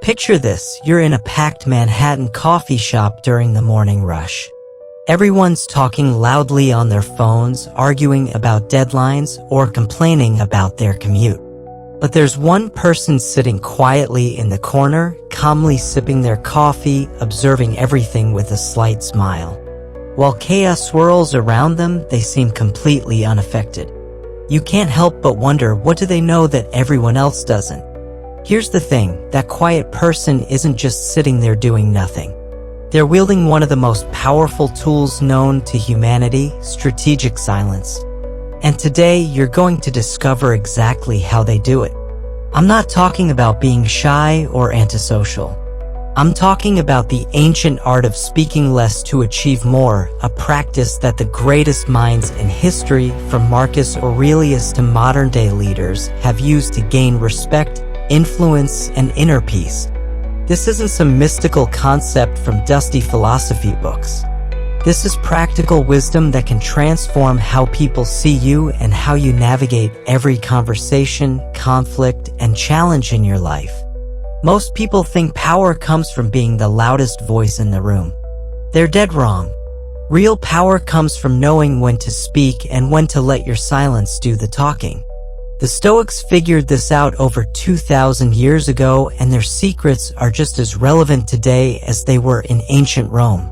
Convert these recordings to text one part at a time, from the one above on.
Picture this, you're in a packed Manhattan coffee shop during the morning rush. Everyone's talking loudly on their phones, arguing about deadlines, or complaining about their commute. But there's one person sitting quietly in the corner, calmly sipping their coffee, observing everything with a slight smile. While chaos swirls around them, they seem completely unaffected. You can't help but wonder, what do they know that everyone else doesn't? Here's the thing, that quiet person isn't just sitting there doing nothing. They're wielding one of the most powerful tools known to humanity, strategic silence. And today, you're going to discover exactly how they do it. I'm not talking about being shy or antisocial. I'm talking about the ancient art of speaking less to achieve more, a practice that the greatest minds in history, from Marcus Aurelius to modern-day leaders, have used to gain respect, influence, and inner peace. This isn't some mystical concept from dusty philosophy books. This is practical wisdom that can transform how people see you and how you navigate every conversation, conflict, and challenge in your life. Most people think power comes from being the loudest voice in the room. They're dead wrong. Real power comes from knowing when to speak and when to let your silence do the talking. The Stoics figured this out over 2,000 years ago, and their secrets are just as relevant today as they were in ancient Rome.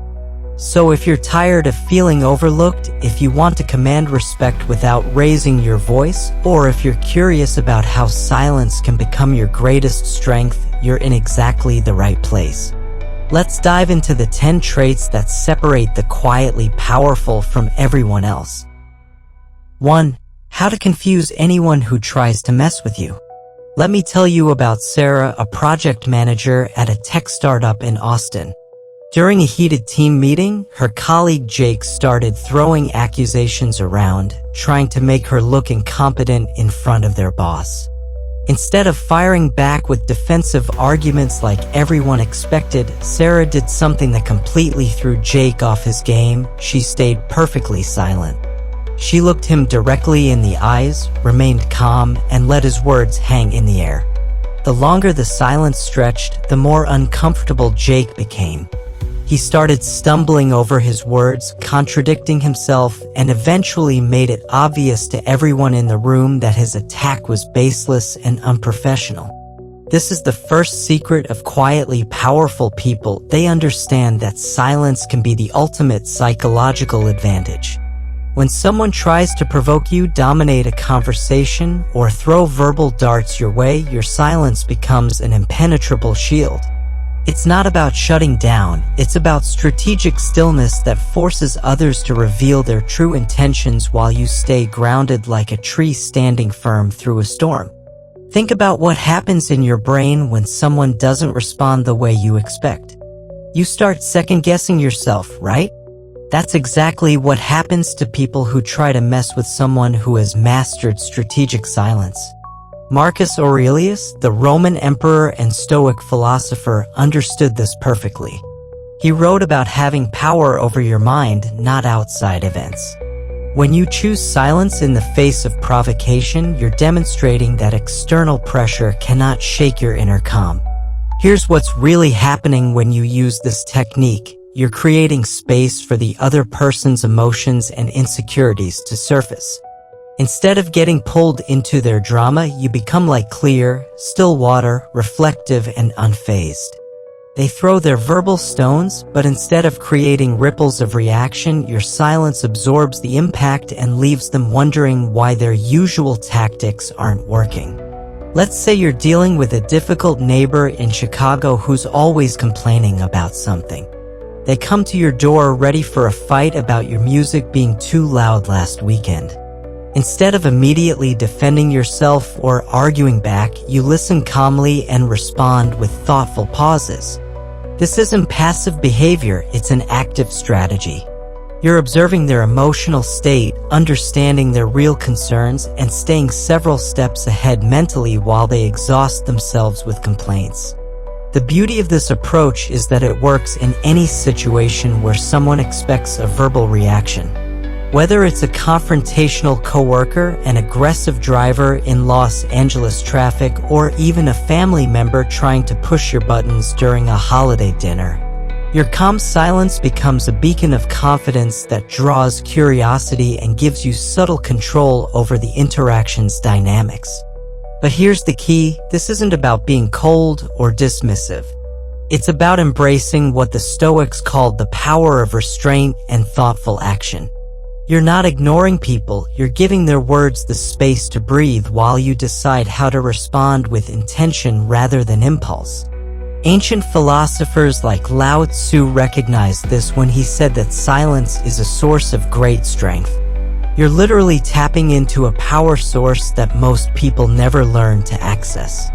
So if you're tired of feeling overlooked, if you want to command respect without raising your voice, or if you're curious about how silence can become your greatest strength, you're in exactly the right place. Let's dive into the 10 traits that separate the quietly powerful from everyone else. 1. How to confuse anyone who tries to mess with you. Let me tell you about Sarah, a project manager at a tech startup in Austin. During a heated team meeting, her colleague Jake started throwing accusations around, trying to make her look incompetent in front of their boss. Instead of firing back with defensive arguments like everyone expected, Sarah did something that completely threw Jake off his game. She stayed perfectly silent. She looked him directly in the eyes, remained calm, and let his words hang in the air. The longer the silence stretched, the more uncomfortable Jake became. He started stumbling over his words, contradicting himself, and eventually made it obvious to everyone in the room that his attack was baseless and unprofessional. This is the first secret of quietly powerful people. They understand that silence can be the ultimate psychological advantage. When someone tries to provoke you, dominate a conversation, or throw verbal darts your way, your silence becomes an impenetrable shield. It's not about shutting down, it's about strategic stillness that forces others to reveal their true intentions while you stay grounded like a tree standing firm through a storm. Think about what happens in your brain when someone doesn't respond the way you expect. You start second-guessing yourself, right? That's exactly what happens to people who try to mess with someone who has mastered strategic silence. Marcus Aurelius, the Roman emperor and Stoic philosopher, understood this perfectly. He wrote about having power over your mind, not outside events. When you choose silence in the face of provocation, you're demonstrating that external pressure cannot shake your inner calm. Here's what's really happening when you use this technique. You're creating space for the other person's emotions and insecurities to surface. Instead of getting pulled into their drama, you become like clear, still water, reflective and unfazed. They throw their verbal stones, but instead of creating ripples of reaction, your silence absorbs the impact and leaves them wondering why their usual tactics aren't working. Let's say you're dealing with a difficult neighbor in Chicago who's always complaining about something. They come to your door ready for a fight about your music being too loud last weekend. Instead of immediately defending yourself or arguing back, you listen calmly and respond with thoughtful pauses. This isn't passive behavior, it's an active strategy. You're observing their emotional state, understanding their real concerns, and staying several steps ahead mentally while they exhaust themselves with complaints. The beauty of this approach is that it works in any situation where someone expects a verbal reaction. Whether it's a confrontational coworker, an aggressive driver in Los Angeles traffic, or even a family member trying to push your buttons during a holiday dinner, your calm silence becomes a beacon of confidence that draws curiosity and gives you subtle control over the interaction's dynamics. But here's the key: this isn't about being cold or dismissive. It's about embracing what the Stoics called the power of restraint and thoughtful action. You're not ignoring people, you're giving their words the space to breathe while you decide how to respond with intention rather than impulse. Ancient philosophers like Lao Tzu recognized this when he said that silence is a source of great strength. You're literally tapping into a power source that most people never learn to access.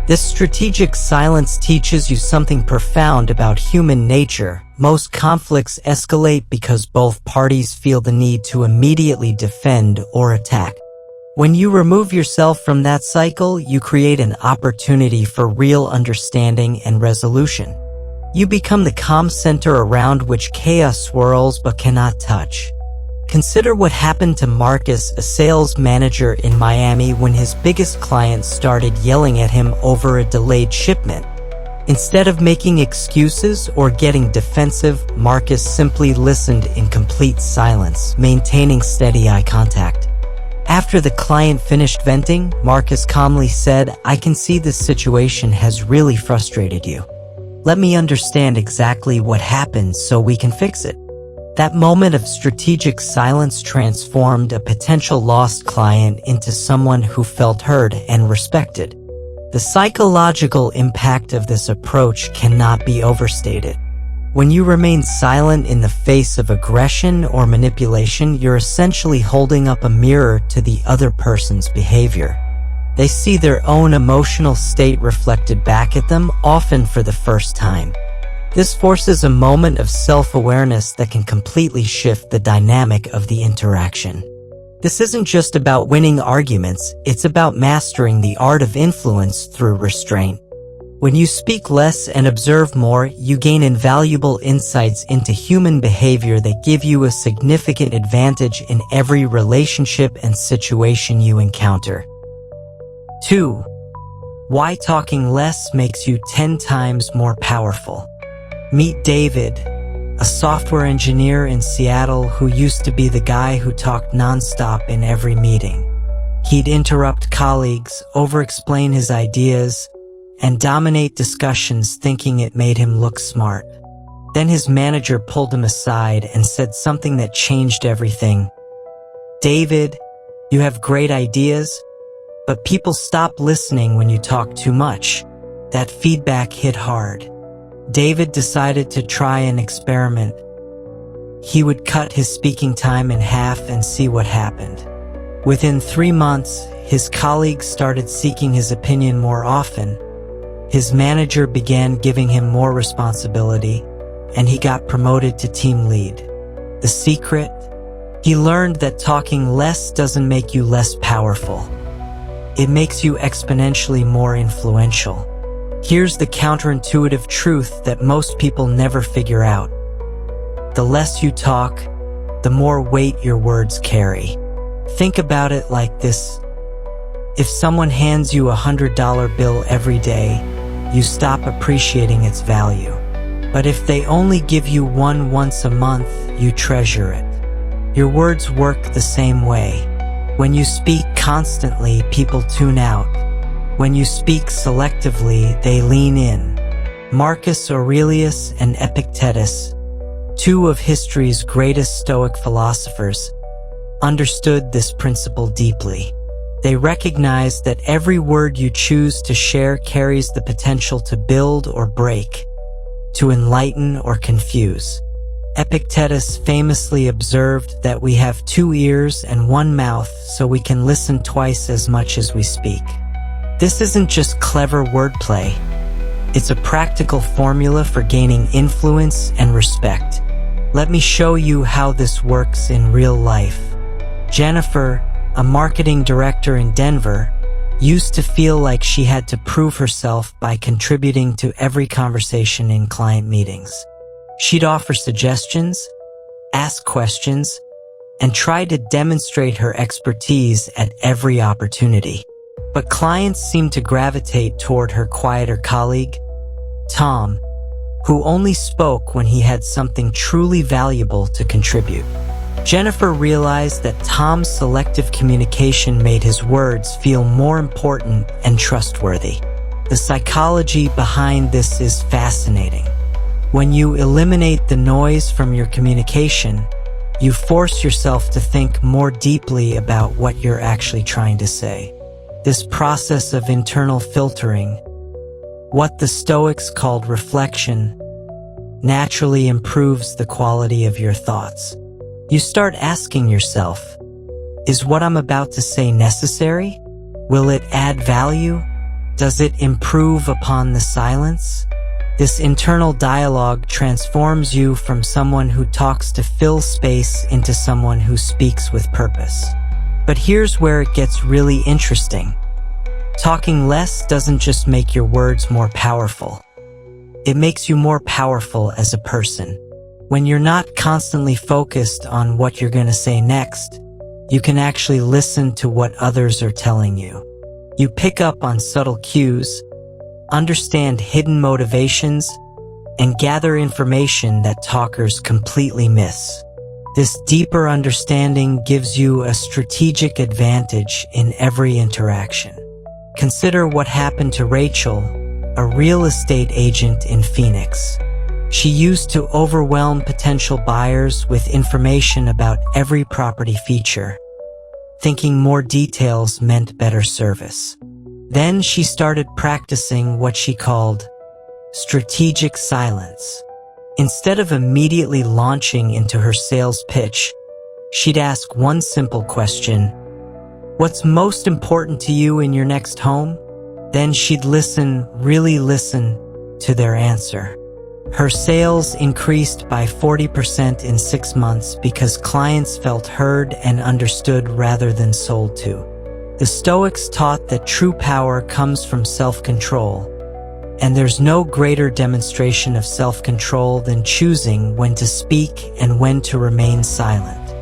This strategic silence teaches you something profound about human nature. Most conflicts escalate because both parties feel the need to immediately defend or attack. When you remove yourself from that cycle, you create an opportunity for real understanding and resolution. You become the calm center around which chaos swirls but cannot touch. Consider what happened to Marcus, a sales manager in Miami, when his biggest client started yelling at him over a delayed shipment. Instead of making excuses or getting defensive, Marcus simply listened in complete silence, maintaining steady eye contact. After the client finished venting, Marcus calmly said, "I can see this situation has really frustrated you. Let me understand exactly what happened so we can fix it." That moment of strategic silence transformed a potential lost client into someone who felt heard and respected. The psychological impact of this approach cannot be overstated. When you remain silent in the face of aggression or manipulation, you're essentially holding up a mirror to the other person's behavior. They see their own emotional state reflected back at them, often for the first time. This forces a moment of self-awareness that can completely shift the dynamic of the interaction. This isn't just about winning arguments, it's about mastering the art of influence through restraint. When you speak less and observe more, you gain invaluable insights into human behavior that give you a significant advantage in every relationship and situation you encounter. 2. Why talking less makes you 10 times more powerful. Meet David, a software engineer in Seattle who used to be the guy who talked nonstop in every meeting. He'd interrupt colleagues, over-explain his ideas, and dominate discussions thinking it made him look smart. Then his manager pulled him aside and said something that changed everything. "David, you have great ideas, but people stop listening when you talk too much." That feedback hit hard. David decided to try an experiment. He would cut his speaking time in half and see what happened. Within 3 months, his colleagues started seeking his opinion more often. His manager began giving him more responsibility, and he got promoted to team lead. The secret? He learned that talking less doesn't make you less powerful. It makes you exponentially more influential. Here's the counterintuitive truth that most people never figure out. The less you talk, the more weight your words carry. Think about it like this. If someone hands you a $100 bill every day, you stop appreciating its value. But if they only give you one once a month, you treasure it. Your words work the same way. When you speak constantly, people tune out. When you speak selectively, they lean in. Marcus Aurelius and Epictetus, two of history's greatest Stoic philosophers, understood this principle deeply. They recognized that every word you choose to share carries the potential to build or break, to enlighten or confuse. Epictetus famously observed that we have 2 ears and 1 mouth, so we can listen twice as much as we speak. This isn't just clever wordplay. It's a practical formula for gaining influence and respect. Let me show you how this works in real life. Jennifer, a marketing director in Denver, used to feel like she had to prove herself by contributing to every conversation in client meetings. She'd offer suggestions, ask questions, and tried to demonstrate her expertise at every opportunity. But clients seemed to gravitate toward her quieter colleague, Tom, who only spoke when he had something truly valuable to contribute. Jennifer realized that Tom's selective communication made his words feel more important and trustworthy. The psychology behind this is fascinating. When you eliminate the noise from your communication, you force yourself to think more deeply about what you're actually trying to say. This process of internal filtering, what the Stoics called reflection, naturally improves the quality of your thoughts. You start asking yourself, is what I'm about to say necessary? Will it add value? Does it improve upon the silence? This internal dialogue transforms you from someone who talks to fill space into someone who speaks with purpose. But here's where it gets really interesting. Talking less doesn't just make your words more powerful. It makes you more powerful as a person. When you're not constantly focused on what you're going to say next, you can actually listen to what others are telling you. You pick up on subtle cues, understand hidden motivations, and gather information that talkers completely miss. This deeper understanding gives you a strategic advantage in every interaction. Consider what happened to Rachel, a real estate agent in Phoenix. She used to overwhelm potential buyers with information about every property feature, thinking more details meant better service. Then she started practicing what she called strategic silence. Instead of immediately launching into her sales pitch, she'd ask one simple question: what's most important to you in your next home? Then she'd really listen to their answer. Her sales increased by 40% in 6 months because clients felt heard and understood rather than sold to. The Stoics taught that true power comes from self-control, and there's no greater demonstration of self-control than choosing when to speak and when to remain silent.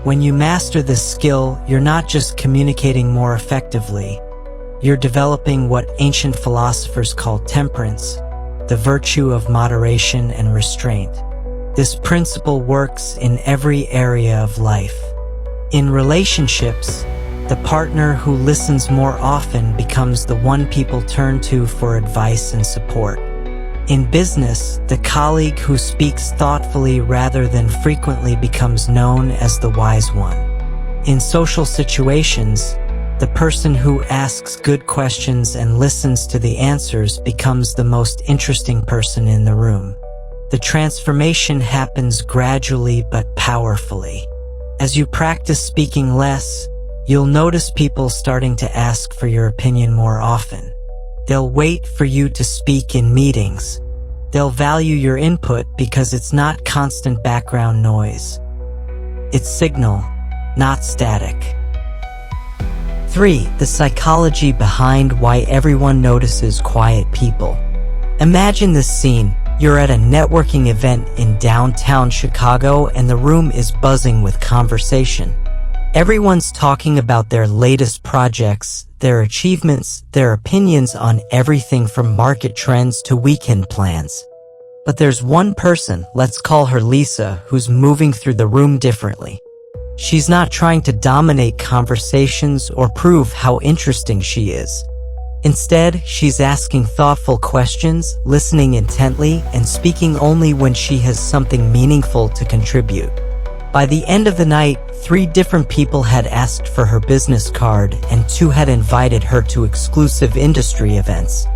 When you master this skill, you're not just communicating more effectively, you're developing what ancient philosophers called temperance, the virtue of moderation and restraint. This principle works in every area of life. In relationships, the partner who listens more often becomes the one people turn to for advice and support. In business, the colleague who speaks thoughtfully rather than frequently becomes known as the wise one. In social situations, the person who asks good questions and listens to the answers becomes the most interesting person in the room. The transformation happens gradually but powerfully. As you practice speaking less, you'll notice people starting to ask for your opinion more often. They'll wait for you to speak in meetings. They'll value your input because it's not constant background noise. It's signal, not static. 3. The psychology behind why everyone notices quiet people. Imagine this scene. You're at a networking event in downtown Chicago and the room is buzzing with conversation. Everyone's talking about their latest projects, their achievements, their opinions on everything from market trends to weekend plans. But there's one person, let's call her Lisa, who's moving through the room differently. She's not trying to dominate conversations or prove how interesting she is. Instead, she's asking thoughtful questions, listening intently, and speaking only when she has something meaningful to contribute. By the end of the night, 3 different people had asked for her business card and 2 had invited her to exclusive industry events.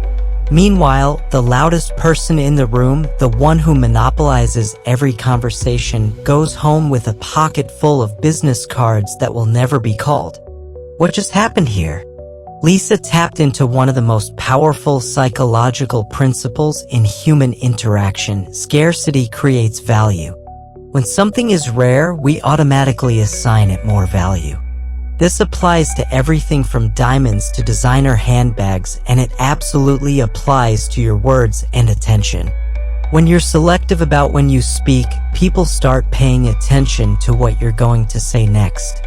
Meanwhile, the loudest person in the room, the one who monopolizes every conversation, goes home with a pocket full of business cards that will never be called. What just happened here? Lisa tapped into one of the most powerful psychological principles in human interaction. Scarcity creates value. When something is rare, we automatically assign it more value. This applies to everything from diamonds to designer handbags, and it absolutely applies to your words and attention. When you're selective about when you speak, people start paying attention to what you're going to say next.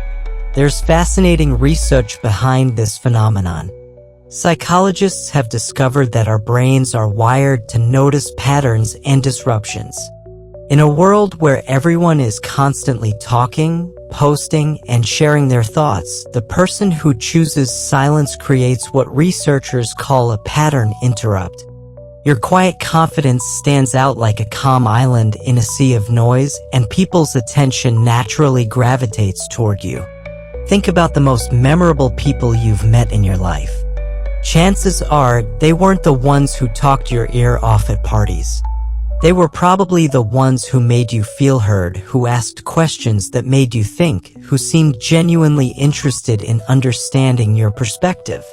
There's fascinating research behind this phenomenon. Psychologists have discovered that our brains are wired to notice patterns and disruptions. In a world where everyone is constantly talking, posting, and sharing their thoughts, the person who chooses silence creates what researchers call a pattern interrupt. Your quiet confidence stands out like a calm island in a sea of noise, and people's attention naturally gravitates toward you. Think about the most memorable people you've met in your life. Chances are, they weren't the ones who talked your ear off at parties. They were probably the ones who made you feel heard, who asked questions that made you think, who seemed genuinely interested in understanding your perspective.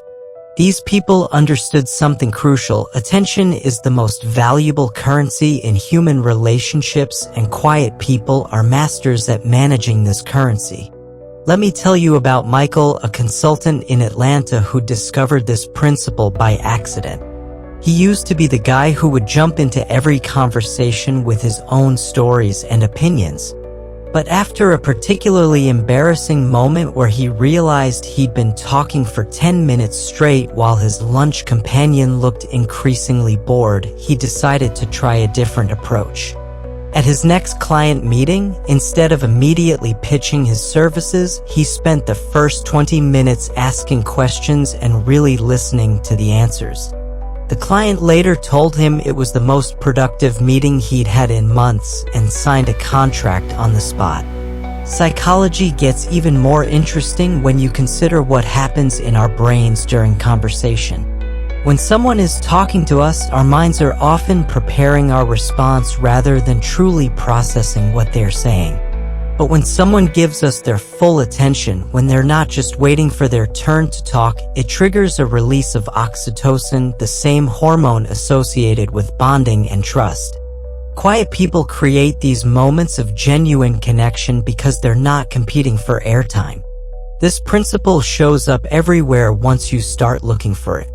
These people understood something crucial. Attention is the most valuable currency in human relationships, and quiet people are masters at managing this currency. Let me tell you about Michael, a consultant in Atlanta who discovered this principle by accident. He used to be the guy who would jump into every conversation with his own stories and opinions. But after a particularly embarrassing moment where he realized he'd been talking for 10 minutes straight while his lunch companion looked increasingly bored, he decided to try a different approach. At his next client meeting, instead of immediately pitching his services, he spent the first 20 minutes asking questions and really listening to the answers. The client later told him it was the most productive meeting he'd had in months and signed a contract on the spot. Psychology gets even more interesting when you consider what happens in our brains during conversation. When someone is talking to us, our minds are often preparing our response rather than truly processing what they're saying. But when someone gives us their full attention, when they're not just waiting for their turn to talk, it triggers a release of oxytocin, the same hormone associated with bonding and trust. Quiet people create these moments of genuine connection because they're not competing for airtime. This principle shows up everywhere once you start looking for it.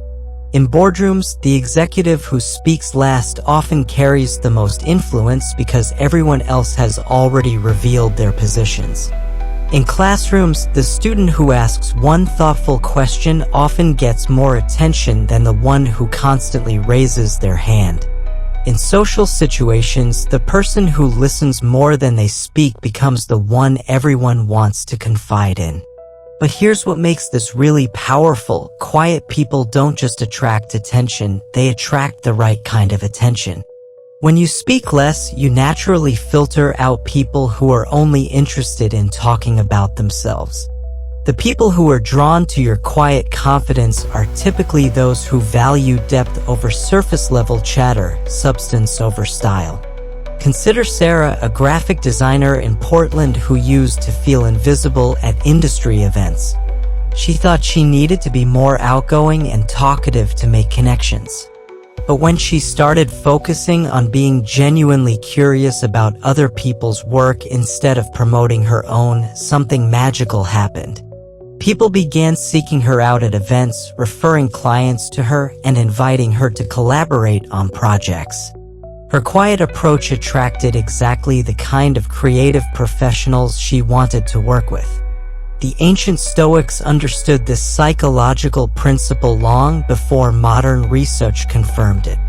In boardrooms, the executive who speaks last often carries the most influence because everyone else has already revealed their positions. In classrooms, the student who asks one thoughtful question often gets more attention than the one who constantly raises their hand. In social situations, the person who listens more than they speak becomes the one everyone wants to confide in. But here's what makes this really powerful. Quiet people don't just attract attention, they attract the right kind of attention. When you speak less, you naturally filter out people who are only interested in talking about themselves. The people who are drawn to your quiet confidence are typically those who value depth over surface-level chatter, substance over style. Consider Sarah, a graphic designer in Portland who used to feel invisible at industry events. She thought she needed to be more outgoing and talkative to make connections. But when she started focusing on being genuinely curious about other people's work instead of promoting her own, something magical happened. People began seeking her out at events, referring clients to her, and inviting her to collaborate on projects. Her quiet approach attracted exactly the kind of creative professionals she wanted to work with. The ancient Stoics understood this psychological principle long before modern research confirmed it.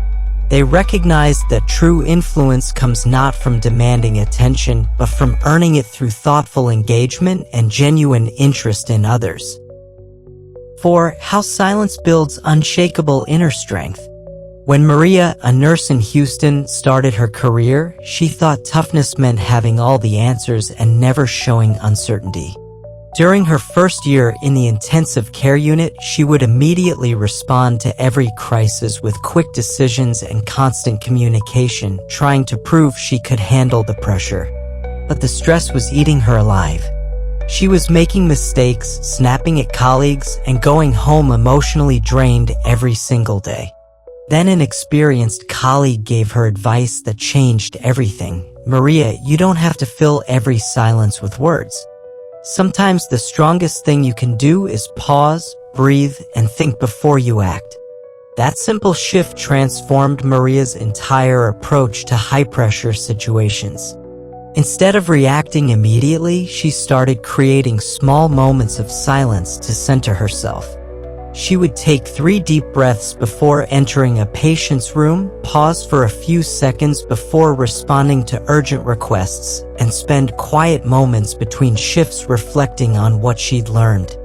They recognized that true influence comes not from demanding attention, but from earning it through thoughtful engagement and genuine interest in others. 4. How silence builds unshakable inner strength. When Maria, a nurse in Houston, started her career, she thought toughness meant having all the answers and never showing uncertainty. During her first year in the intensive care unit, she would immediately respond to every crisis with quick decisions and constant communication, trying to prove she could handle the pressure. But the stress was eating her alive. She was making mistakes, snapping at colleagues, and going home emotionally drained every single day. Then an experienced colleague gave her advice that changed everything. Maria, you don't have to fill every silence with words. Sometimes the strongest thing you can do is pause, breathe, and think before you act. That simple shift transformed Maria's entire approach to high-pressure situations. Instead of reacting immediately, she started creating small moments of silence to center herself. She would take 3 deep breaths before entering a patient's room, pause for a few seconds before responding to urgent requests, and spend quiet moments between shifts reflecting on what she'd learned.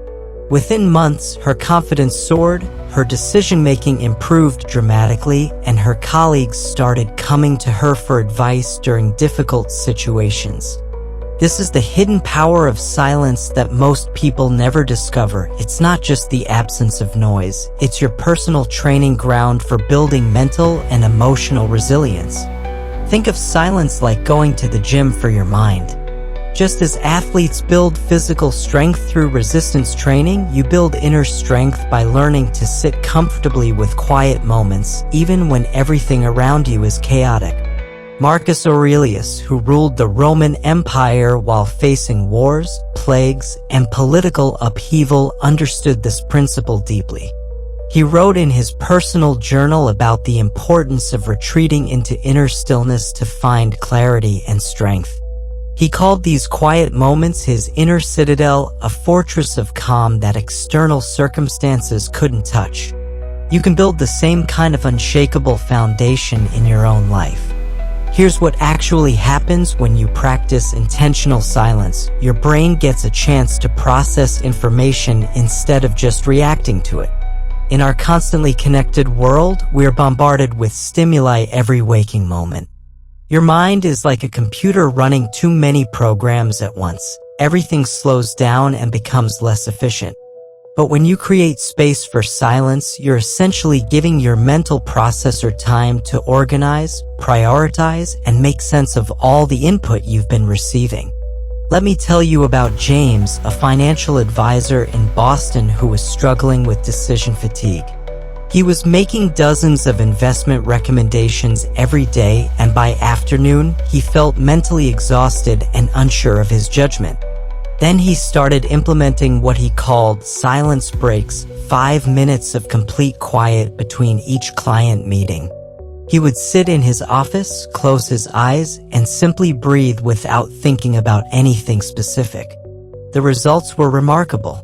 Within months, her confidence soared, her decision-making improved dramatically, and her colleagues started coming to her for advice during difficult situations. This is the hidden power of silence that most people never discover. It's not just the absence of noise, it's your personal training ground for building mental and emotional resilience. Think of silence like going to the gym for your mind. Just as athletes build physical strength through resistance training, you build inner strength by learning to sit comfortably with quiet moments, even when everything around you is chaotic. Marcus Aurelius, who ruled the Roman Empire while facing wars, plagues, and political upheaval, understood this principle deeply. He wrote in his personal journal about the importance of retreating into inner stillness to find clarity and strength. He called these quiet moments his inner citadel, a fortress of calm that external circumstances couldn't touch. You can build the same kind of unshakable foundation in your own life. Here's what actually happens when you practice intentional silence. Your brain gets a chance to process information instead of just reacting to it. In our constantly connected world, we're bombarded with stimuli every waking moment. Your mind is like a computer running too many programs at once. Everything slows down and becomes less efficient. But when you create space for silence, you're essentially giving your mental processor time to organize, prioritize, and make sense of all the input you've been receiving. Let me tell you about James, a financial advisor in Boston who was struggling with decision fatigue. He was making dozens of investment recommendations every day, and by afternoon, he felt mentally exhausted and unsure of his judgment. Then he started implementing what he called silence breaks, 5 minutes of complete quiet between each client meeting. He would sit in his office, close his eyes, and simply breathe without thinking about anything specific. The results were remarkable.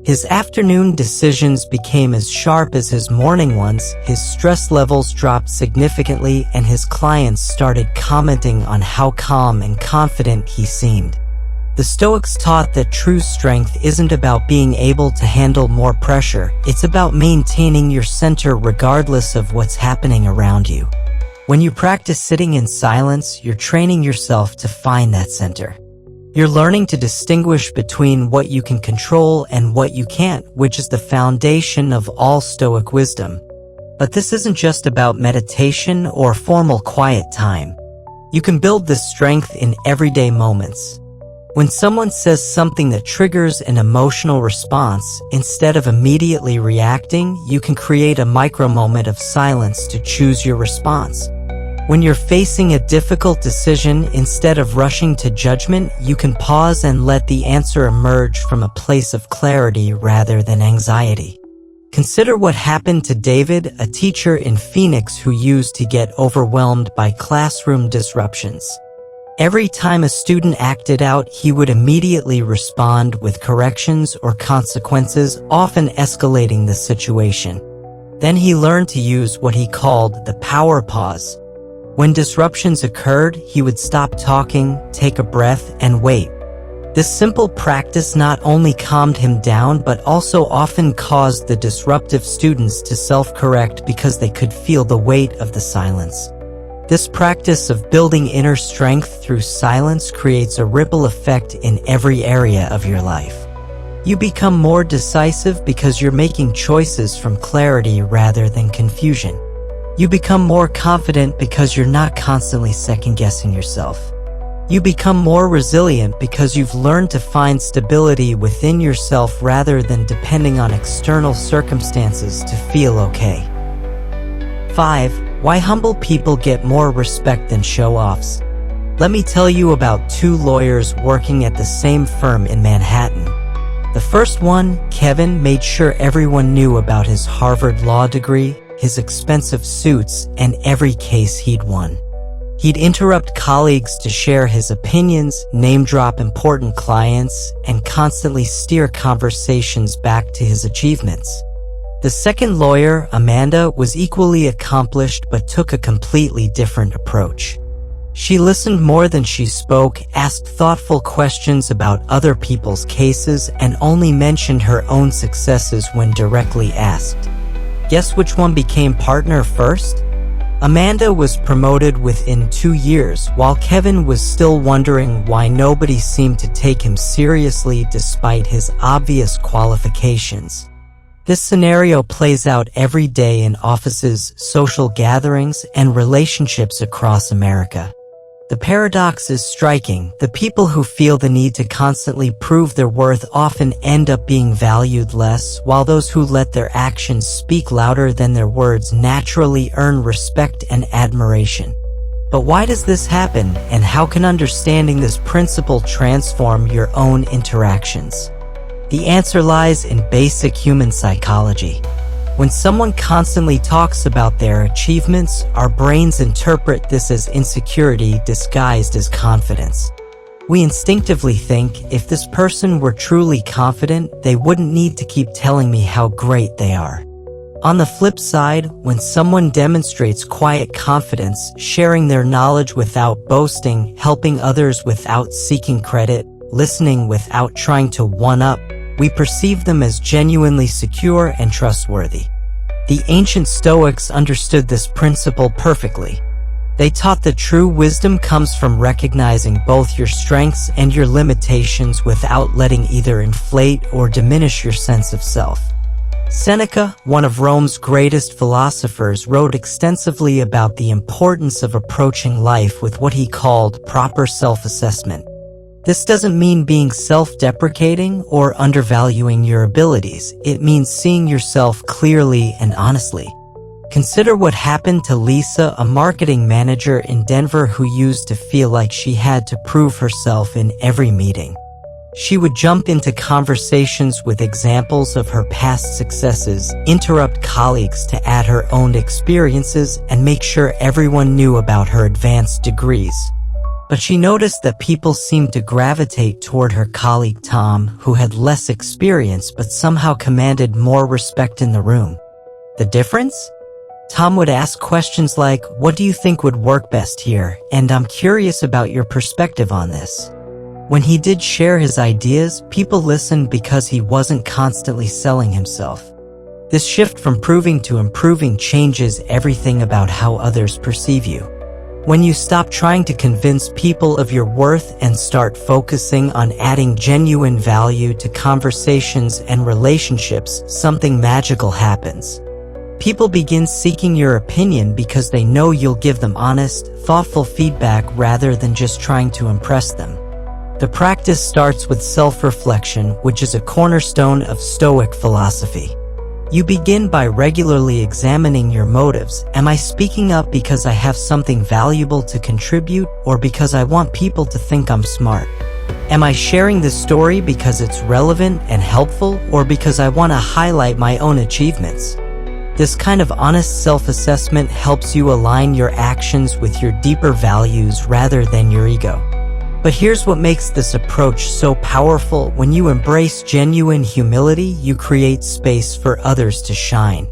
His afternoon decisions became as sharp as his morning ones, his stress levels dropped significantly, and his clients started commenting on how calm and confident he seemed. The Stoics taught that true strength isn't about being able to handle more pressure, it's about maintaining your center regardless of what's happening around you. When you practice sitting in silence, you're training yourself to find that center. You're learning to distinguish between what you can control and what you can't, which is the foundation of all Stoic wisdom. But this isn't just about meditation or formal quiet time. You can build this strength in everyday moments. When someone says something that triggers an emotional response, instead of immediately reacting, you can create a micro-moment of silence to choose your response. When you're facing a difficult decision, instead of rushing to judgment, you can pause and let the answer emerge from a place of clarity rather than anxiety. Consider what happened to David, a teacher in Phoenix who used to get overwhelmed by classroom disruptions. Every time a student acted out, he would immediately respond with corrections or consequences, often escalating the situation. Then he learned to use what he called the power pause. When disruptions occurred, he would stop talking, take a breath, and wait. This simple practice not only calmed him down but also often caused the disruptive students to self-correct because they could feel the weight of the silence. This practice of building inner strength through silence creates a ripple effect in every area of your life. You become more decisive because you're making choices from clarity rather than confusion. You become more confident because you're not constantly second-guessing yourself. You become more resilient because you've learned to find stability within yourself rather than depending on external circumstances to feel okay. 5. Why humble people get more respect than show-offs. Let me tell you about 2 lawyers working at the same firm in Manhattan. The first one, Kevin, made sure everyone knew about his Harvard law degree. his expensive suits, and every case he'd won. He'd interrupt colleagues to share his opinions, name-drop important clients, and constantly steer conversations back to his achievements. The second lawyer, Amanda, was equally accomplished but took a completely different approach. She listened more than she spoke, asked thoughtful questions about other people's cases, and only mentioned her own successes when directly asked. Guess which one became partner first? Amanda was promoted within 2 years, while Kevin was still wondering why nobody seemed to take him seriously despite his obvious qualifications. This scenario plays out every day in offices, social gatherings, and relationships across America. The paradox is striking. The people who feel the need to constantly prove their worth often end up being valued less, while those who let their actions speak louder than their words naturally earn respect and admiration. But why does this happen, and how can understanding this principle transform your own interactions? The answer lies in basic human psychology. When someone constantly talks about their achievements, our brains interpret this as insecurity disguised as confidence. We instinctively think, if this person were truly confident, they wouldn't need to keep telling me how great they are. On the flip side, when someone demonstrates quiet confidence, sharing their knowledge without boasting, helping others without seeking credit, listening without trying to one-up, we perceive them as genuinely secure and trustworthy. The ancient Stoics understood this principle perfectly. They taught that true wisdom comes from recognizing both your strengths and your limitations without letting either inflate or diminish your sense of self. Seneca, one of Rome's greatest philosophers, wrote extensively about the importance of approaching life with what he called proper self-assessment. This doesn't mean being self-deprecating or undervaluing your abilities. It means seeing yourself clearly and honestly. Consider what happened to Lisa, a marketing manager in Denver who used to feel like she had to prove herself in every meeting. She would jump into conversations with examples of her past successes, interrupt colleagues to add her own experiences, and make sure everyone knew about her advanced degrees. But she noticed that people seemed to gravitate toward her colleague Tom, who had less experience but somehow commanded more respect in the room. The difference? Tom would ask questions like, "What do you think would work best here? And I'm curious about your perspective on this." When he did share his ideas, people listened because he wasn't constantly selling himself. This shift from proving to improving changes everything about how others perceive you. When you stop trying to convince people of your worth and start focusing on adding genuine value to conversations and relationships, something magical happens. People begin seeking your opinion because they know you'll give them honest, thoughtful feedback rather than just trying to impress them. The practice starts with self-reflection, which is a cornerstone of Stoic philosophy. You begin by regularly examining your motives. Am I speaking up because I have something valuable to contribute, or because I want people to think I'm smart? Am I sharing this story because it's relevant and helpful, or because I want to highlight my own achievements? This kind of honest self-assessment helps you align your actions with your deeper values rather than your ego. But here's what makes this approach so powerful. When you embrace genuine humility, you create space for others to shine.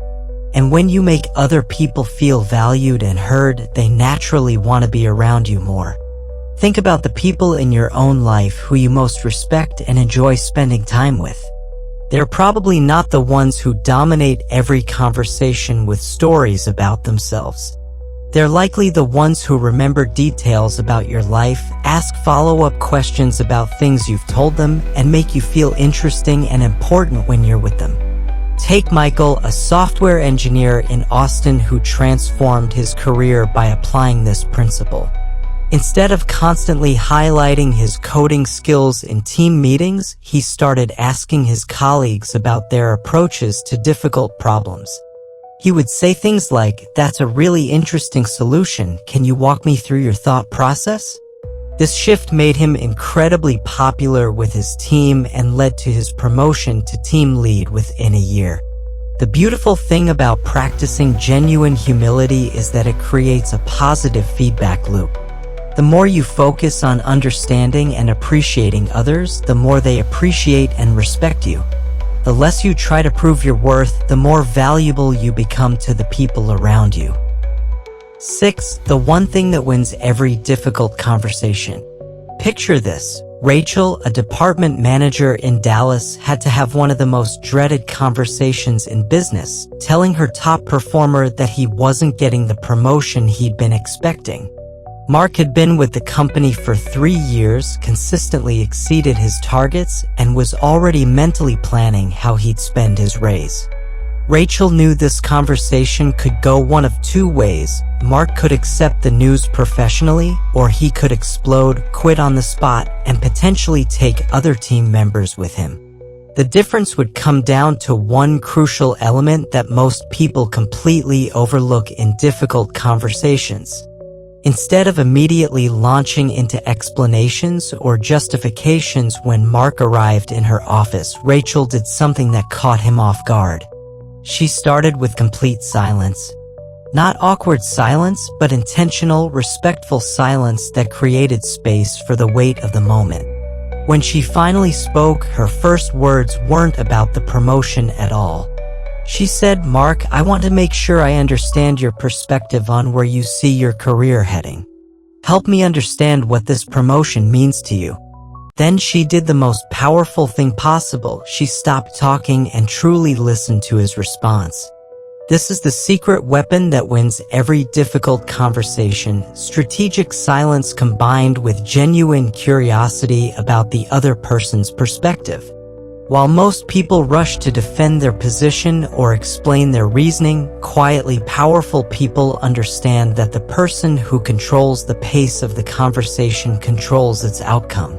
And when you make other people feel valued and heard, they naturally want to be around you more. Think about the people in your own life who you most respect and enjoy spending time with. They're probably not the ones who dominate every conversation with stories about themselves. They're likely the ones who remember details about your life, ask follow-up questions about things you've told them, and make you feel interesting and important when you're with them. Take Michael, a software engineer in Austin who transformed his career by applying this principle. Instead of constantly highlighting his coding skills in team meetings, he started asking his colleagues about their approaches to difficult problems. He would say things like, "That's a really interesting solution. Can you walk me through your thought process?" This shift made him incredibly popular with his team and led to his promotion to team lead within a year. The beautiful thing about practicing genuine humility is that it creates a positive feedback loop. The more you focus on understanding and appreciating others, the more they appreciate and respect you. The less you try to prove your worth, the more valuable you become to the people around you. 6. The one thing that wins every difficult conversation. Picture this. Rachel, a department manager in Dallas, had to have one of the most dreaded conversations in business, telling her top performer that he wasn't getting the promotion he'd been expecting. Mark had been with the company for 3 years, consistently exceeded his targets, and was already mentally planning how he'd spend his raise. Rachel knew this conversation could go one of two ways. Mark could accept the news professionally, or he could explode, quit on the spot, and potentially take other team members with him. The difference would come down to one crucial element that most people completely overlook in difficult conversations. Instead of immediately launching into explanations or justifications when Mark arrived in her office, Rachel did something that caught him off guard. She started with complete silence. Not awkward silence, but intentional, respectful silence that created space for the weight of the moment. When she finally spoke, her first words weren't about the promotion at all. She said, "Mark, I want to make sure I understand your perspective on where you see your career heading. Help me understand what this promotion means to you." Then she did the most powerful thing possible. She stopped talking and truly listened to his response. This is the secret weapon that wins every difficult conversation: strategic silence combined with genuine curiosity about the other person's perspective. While most people rush to defend their position or explain their reasoning, quietly powerful people understand that the person who controls the pace of the conversation controls its outcome.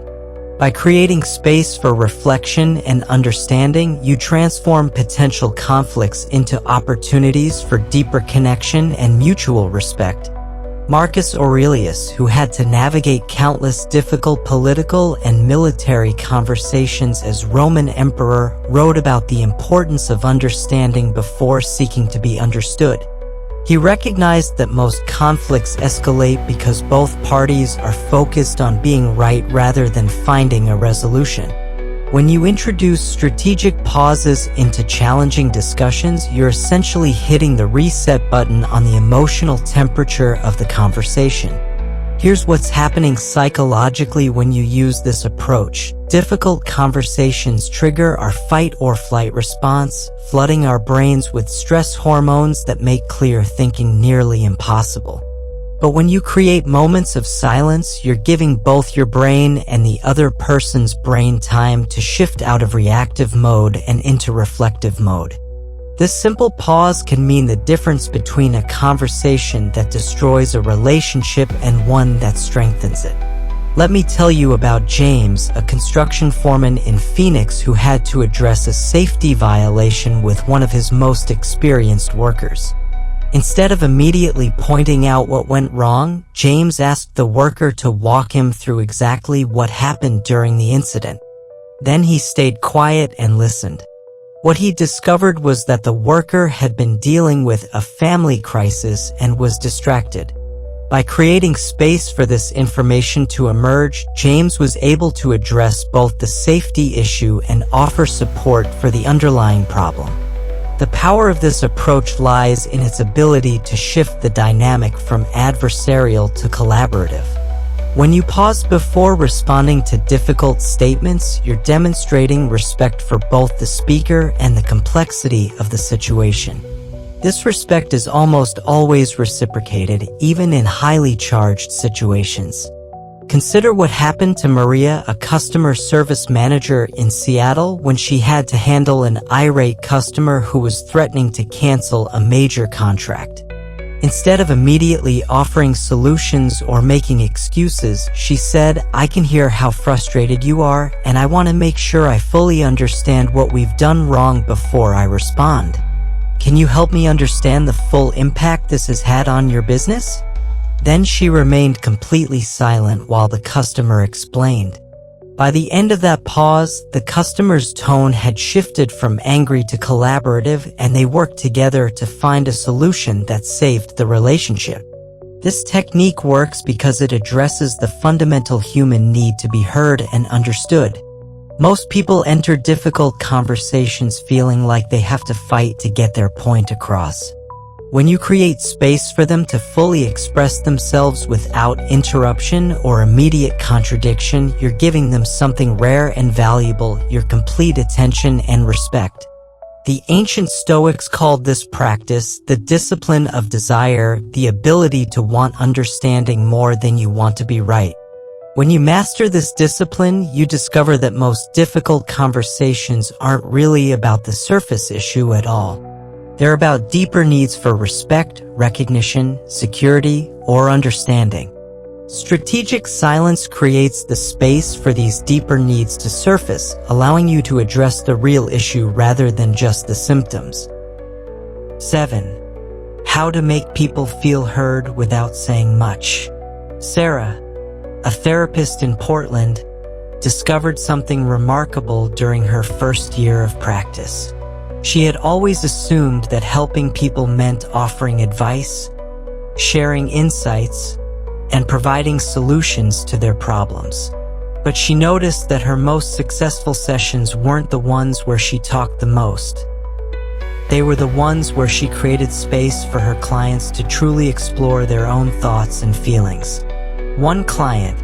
By creating space for reflection and understanding, you transform potential conflicts into opportunities for deeper connection and mutual respect. Marcus Aurelius, who had to navigate countless difficult political and military conversations as Roman emperor, wrote about the importance of understanding before seeking to be understood. He recognized that most conflicts escalate because both parties are focused on being right rather than finding a resolution. When you introduce strategic pauses into challenging discussions, you're essentially hitting the reset button on the emotional temperature of the conversation. Here's what's happening psychologically when you use this approach. Difficult conversations trigger our fight or flight response, flooding our brains with stress hormones that make clear thinking nearly impossible. But when you create moments of silence, you're giving both your brain and the other person's brain time to shift out of reactive mode and into reflective mode. This simple pause can mean the difference between a conversation that destroys a relationship and one that strengthens it. Let me tell you about James, a construction foreman in Phoenix who had to address a safety violation with one of his most experienced workers. Instead of immediately pointing out what went wrong, James asked the worker to walk him through exactly what happened during the incident. Then he stayed quiet and listened. What he discovered was that the worker had been dealing with a family crisis and was distracted. By creating space for this information to emerge, James was able to address both the safety issue and offer support for the underlying problem. The power of this approach lies in its ability to shift the dynamic from adversarial to collaborative. When you pause before responding to difficult statements, you're demonstrating respect for both the speaker and the complexity of the situation. This respect is almost always reciprocated, even in highly charged situations. Consider what happened to Maria, a customer service manager in Seattle, when she had to handle an irate customer who was threatening to cancel a major contract. Instead of immediately offering solutions or making excuses, she said, "I can hear how frustrated you are, and I want to make sure I fully understand what we've done wrong before I respond. Can you help me understand the full impact this has had on your business?" Then she remained completely silent while the customer explained. By the end of that pause, the customer's tone had shifted from angry to collaborative, and they worked together to find a solution that saved the relationship. This technique works because it addresses the fundamental human need to be heard and understood. Most people enter difficult conversations feeling like they have to fight to get their point across. When you create space for them to fully express themselves without interruption or immediate contradiction, you're giving them something rare and valuable, your complete attention and respect. The ancient Stoics called this practice the discipline of desire, the ability to want understanding more than you want to be right. When you master this discipline, you discover that most difficult conversations aren't really about the surface issue at all. They're about deeper needs for respect, recognition, security, or understanding. Strategic silence creates the space for these deeper needs to surface, allowing you to address the real issue rather than just the symptoms. 7. How to make people feel heard without saying much. Sarah, a therapist in Portland, discovered something remarkable during her first year of practice. She had always assumed that helping people meant offering advice, sharing insights, and providing solutions to their problems. But she noticed that her most successful sessions weren't the ones where she talked the most. They were the ones where she created space for her clients to truly explore their own thoughts and feelings. One client,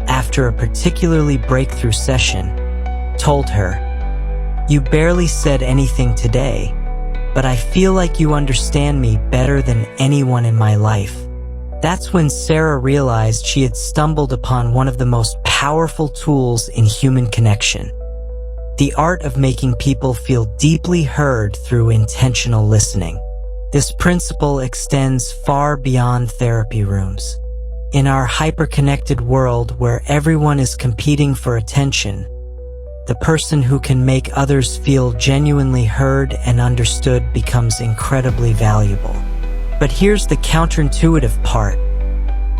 after a particularly breakthrough session, told her, "You barely said anything today, but I feel like you understand me better than anyone in my life." That's when Sarah realized she had stumbled upon one of the most powerful tools in human connection: the art of making people feel deeply heard through intentional listening. This principle extends far beyond therapy rooms. In our hyper-connected world where everyone is competing for attention, the person who can make others feel genuinely heard and understood becomes incredibly valuable. But here's the counterintuitive part.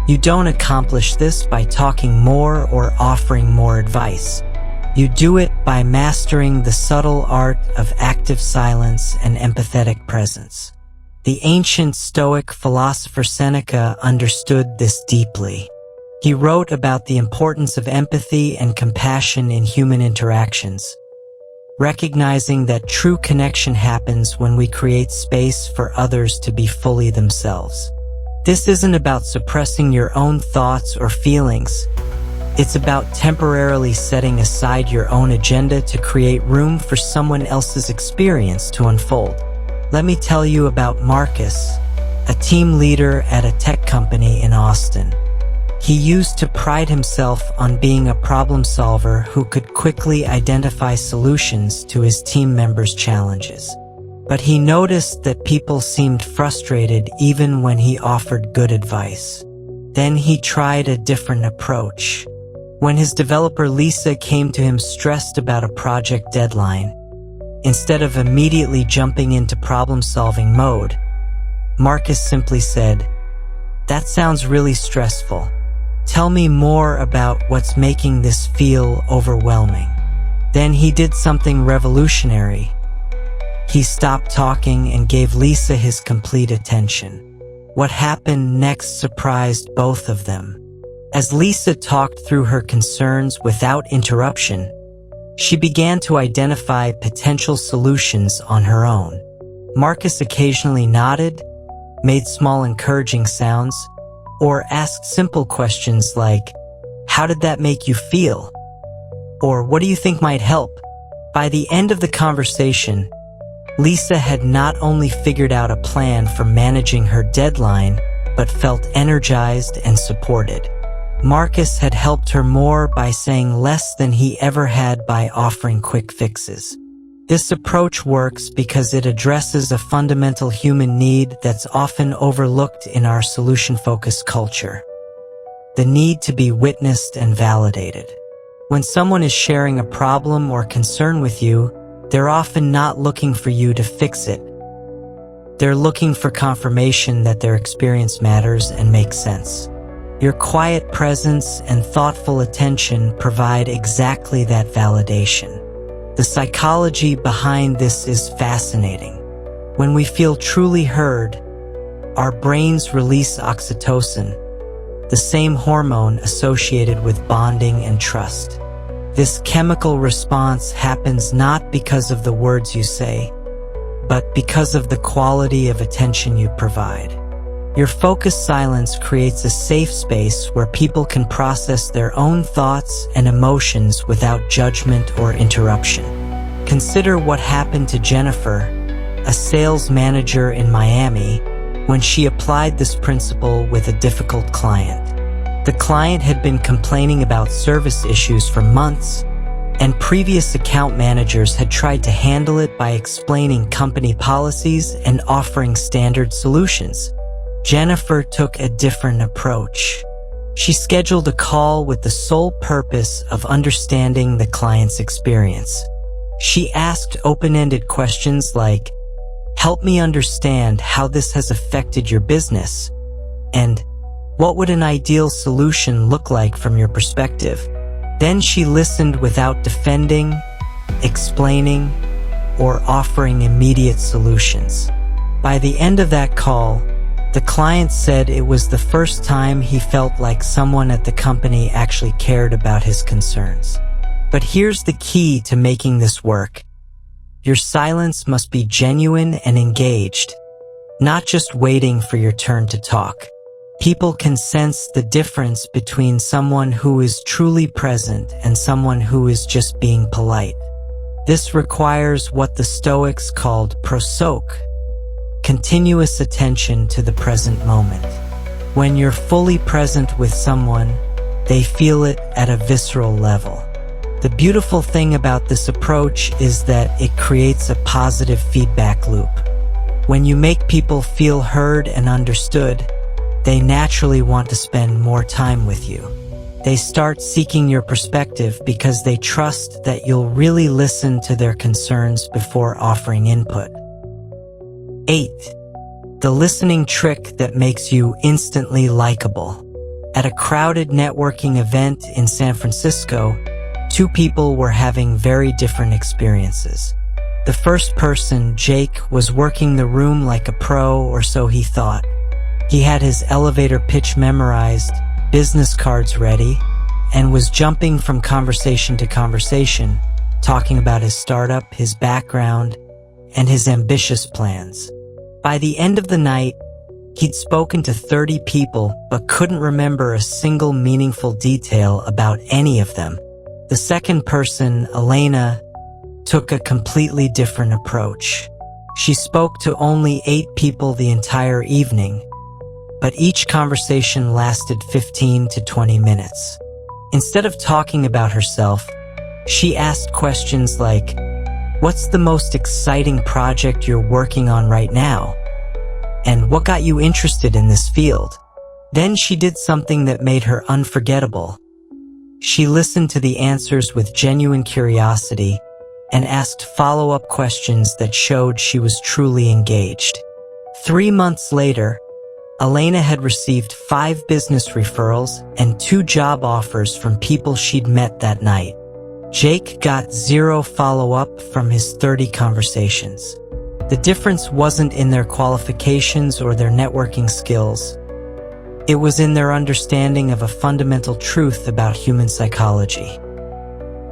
You don't accomplish this by talking more or offering more advice. You do it by mastering the subtle art of active silence and empathetic presence. The ancient Stoic philosopher Seneca understood this deeply. He wrote about the importance of empathy and compassion in human interactions, recognizing that true connection happens when we create space for others to be fully themselves. This isn't about suppressing your own thoughts or feelings. It's about temporarily setting aside your own agenda to create room for someone else's experience to unfold. Let me tell you about Marcus, a team leader at a tech company in Austin. He used to pride himself on being a problem solver who could quickly identify solutions to his team members' challenges. But he noticed that people seemed frustrated even when he offered good advice. Then he tried a different approach. When his developer Lisa came to him stressed about a project deadline, instead of immediately jumping into problem-solving mode, Marcus simply said, "That sounds really stressful. Tell me more about what's making this feel overwhelming." Then he did something revolutionary. He stopped talking and gave Lisa his complete attention. What happened next surprised both of them. As Lisa talked through her concerns without interruption, she began to identify potential solutions on her own. Marcus occasionally nodded, made small encouraging sounds, or asked simple questions like, "How did that make you feel?" Or "What do you think might help?" By the end of the conversation, Lisa had not only figured out a plan for managing her deadline, but felt energized and supported. Marcus had helped her more by saying less than he ever had by offering quick fixes. This approach works because it addresses a fundamental human need that's often overlooked in our solution-focused culture: the need to be witnessed and validated. When someone is sharing a problem or concern with you, they're often not looking for you to fix it. They're looking for confirmation that their experience matters and makes sense. Your quiet presence and thoughtful attention provide exactly that validation. The psychology behind this is fascinating. When we feel truly heard, our brains release oxytocin, the same hormone associated with bonding and trust. This chemical response happens not because of the words you say, but because of the quality of attention you provide. Your focused silence creates a safe space where people can process their own thoughts and emotions without judgment or interruption. Consider what happened to Jennifer, a sales manager in Miami, when she applied this principle with a difficult client. The client had been complaining about service issues for months, and previous account managers had tried to handle it by explaining company policies and offering standard solutions. Jennifer took a different approach. She scheduled a call with the sole purpose of understanding the client's experience. She asked open-ended questions like, "Help me understand how this has affected your business," and "What would an ideal solution look like from your perspective?" Then she listened without defending, explaining, or offering immediate solutions. By the end of that call, the client said it was the first time he felt like someone at the company actually cared about his concerns. But here's the key to making this work. Your silence must be genuine and engaged, not just waiting for your turn to talk. People can sense the difference between someone who is truly present and someone who is just being polite. This requires what the Stoics called prosoke, continuous attention to the present moment. When you're fully present with someone, they feel it at a visceral level. The beautiful thing about this approach is that it creates a positive feedback loop. When you make people feel heard and understood, they naturally want to spend more time with you. They start seeking your perspective because they trust that you'll really listen to their concerns before offering input. 8. The listening trick that makes you instantly likable. At a crowded networking event in San Francisco, two people were having very different experiences. The first person, Jake, was working the room like a pro, or so he thought. He had his elevator pitch memorized, business cards ready, and was jumping from conversation to conversation, talking about his startup, his background, and his ambitious plans. By the end of the night, he'd spoken to 30 people but couldn't remember a single meaningful detail about any of them. The second person, Elena, took a completely different approach. She spoke to only 8 people the entire evening, but each conversation lasted 15 to 20 minutes. Instead of talking about herself, she asked questions like, "What's the most exciting project you're working on right now? And what got you interested in this field?" Then she did something that made her unforgettable. She listened to the answers with genuine curiosity and asked follow-up questions that showed she was truly engaged. 3 months later, Elena had received 5 business referrals and 2 job offers from people she'd met that night. Jake got 0 follow-up from his 30 conversations. The difference wasn't in their qualifications or their networking skills. It was in their understanding of a fundamental truth about human psychology.